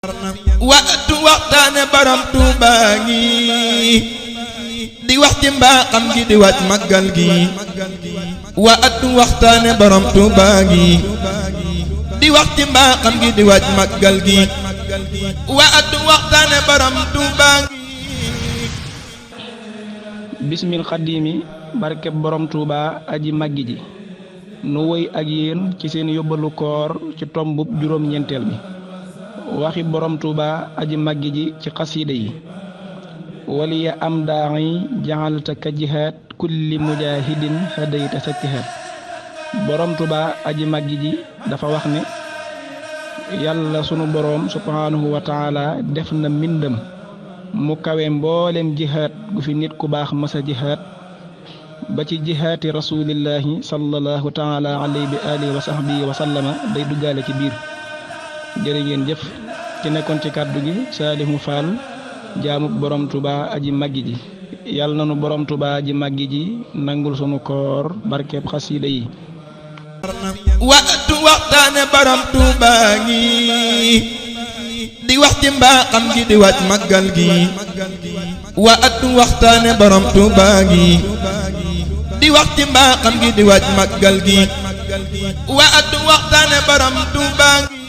waatu waxtaane borom Tuuba ngi di wax ci mbaaxam gi di wàcc màggal gi waatu waxtaane borom Tuuba ngi di wax ci mbaaxam gi di wàcc màggal gi waatu waxtaane borom Tuuba ngi bismil xaddiimi barkeb borom Tuuba aji màggi ji nu woy ak yéen ci seen yóbbalu koor ci tombub juróom-ñeenteel bi waxi borom Tuuba aji màggi ji ci xasiida yi waliya am daaxi jaxalta ka jihaat kulli mujahidin hadayta sa jihaat borom Tuuba aji màggi ji dafa wax ne yàlla sunu boroom subhanahu wa taala def na mbindam mu kawe mboolem jihaat gu fi nit ku baax masa jihaat ba ci jihaati rasulillahi sallallahu taala alayhi bi alihi wa sahbihi wa sallama day duggaale ci biir jërë ngeen jëf ci nekkoon ci kàddu gi Saalihu Faal jaamub borom Tuuba aji màggi ji yàlla nanu borom Tuuba aji màggi ji nangul sunu koor barkeb xasiida yi waatu waxtaane borom Tuuba ngi di wax ci mbaaxam gi di wàcc màggal gi waatu waxtaane borom Tuuba ngi di wax ci mbaaxam gi di wàcc màggal gi waatu waxtaane borom Tuuba ngi